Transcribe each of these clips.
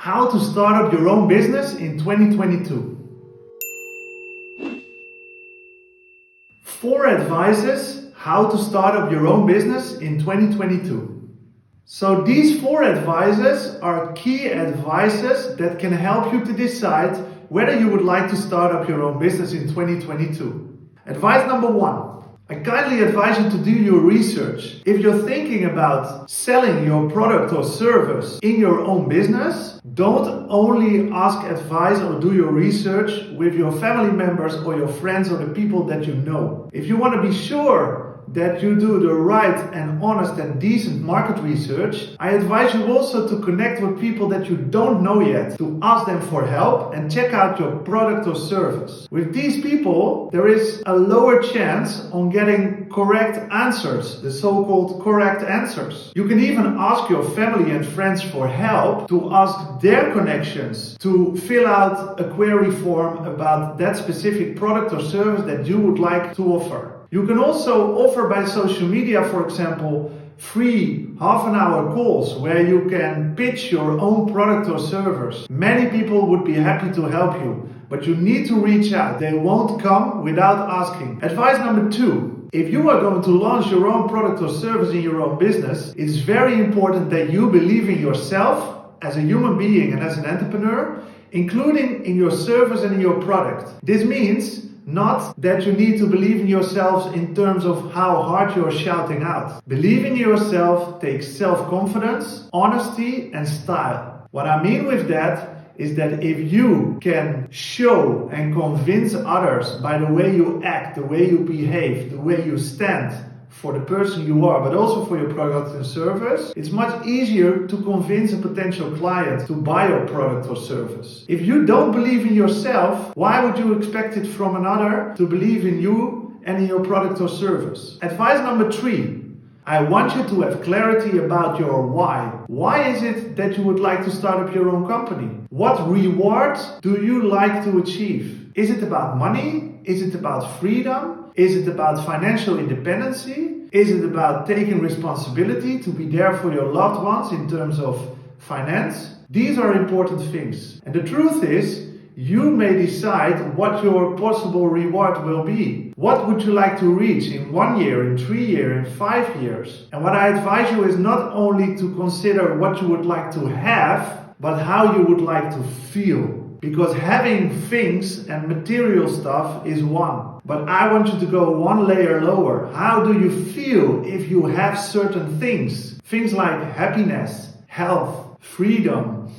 How to start up your own business in 2022. 4 advices how to start up your own business in 2022. So these 4 advices are key advices that can help you to decide whether you would like to start up your own business in 2022. Advice number 1. I kindly advise you to do your research. If you're thinking about selling your product or service in your own business, don't only ask advice or do your research with your family members or your friends or the people that you know. If you want to be sure that you do the right and honest and decent market research, I advise you also to connect with people that you don't know yet, to ask them for help and check out your product or service. With these people, there is a lower chance on getting correct answers, the so-called correct answers. You can even ask your family and friends for help to ask their connections to fill out a query form about that specific product or service that you would like to offer. You can also offer by social media, for example, free half-an-hour calls where you can pitch your own product or service. Many people would be happy to help you, but you need to reach out. They won't come without asking. Advice number 2. If you are going to launch your own product or service in your own business, it's very important that you believe in yourself as a human being and as an entrepreneur, including in your service and in your product. This means not that you need to believe in yourselves in terms of how hard you're shouting out. Believing in yourself takes self-confidence, honesty, and style. What I mean with that is that if you can show and convince others by the way you act, the way you behave, the way you stand for the person you are, but also for your product and service, it's much easier to convince a potential client to buy your product or service. If you don't believe in yourself, why would you expect it from another to believe in you and in your product or service? Advice number 3. I want you to have clarity about your why. Why is it that you would like to start up your own company? What rewards do you like to achieve? Is it about money? Is it about freedom? Is it about financial independency? Is it about taking responsibility to be there for your loved ones in terms of finance? These are important things. And the truth is, you may decide what your possible reward will be. What would you like to reach in 1 year, in 3 years, in 5 years? And what I advise you is not only to consider what you would like to have, but how you would like to feel. Because having things and material stuff is one. But I want you to go one layer lower. How do you feel if you have certain things? Things like happiness, health, freedom,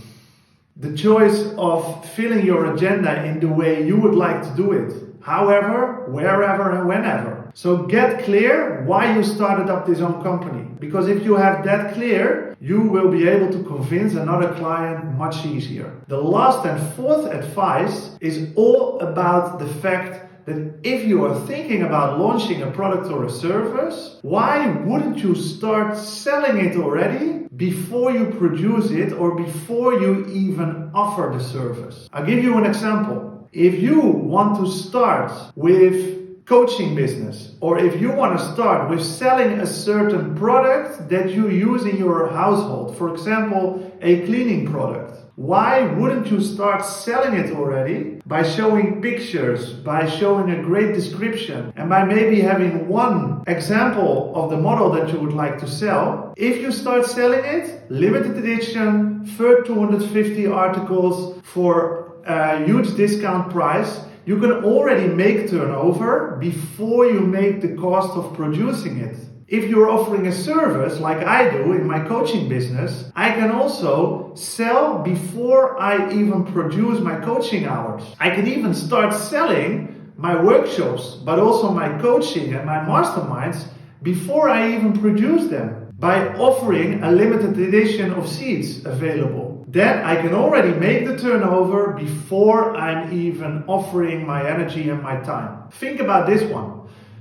the choice of filling your agenda in the way you would like to do it. However, wherever and whenever. So get clear why you started up this own company. Because if you have that clear, you will be able to convince another client much easier. The last and 4th advice is all about the fact that if you are thinking about launching a product or a service, why wouldn't you start selling it already before you produce it or before you even offer the service? I'll give you an example. If you want to start with coaching business, or if you want to start with selling a certain product that you use in your household, for example, a cleaning product, why wouldn't you start selling it already by showing pictures, by showing a great description, and by maybe having one example of the model that you would like to sell? If you start selling it, limited edition, 250 articles for a huge discount price, you can already make turnover before you make the cost of producing it. If you're offering a service like I do in my coaching business, I can also sell before I even produce my coaching hours. I can even start selling my workshops, but also my coaching and my masterminds before I even produce them by offering a limited edition of seats available. Then I can already make the turnover before I'm even offering my energy and my time. Think about this one.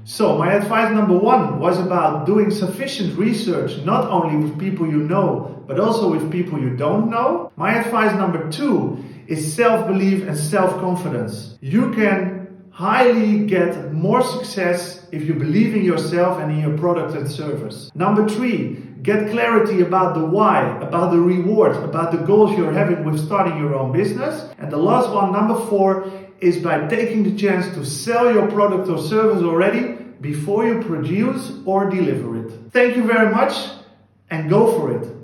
So my advice number 1 was about doing sufficient research, not only with people you know, but also with people you don't know. My advice number 2 is self-belief and self-confidence. You can highly get more success if you believe in yourself and in your product and service. Number 3, get clarity about the why, about the rewards, about the goals you're having with starting your own business. And the last one, number 4, is by taking the chance to sell your product or service already before you produce or deliver it. Thank you very much and go for it.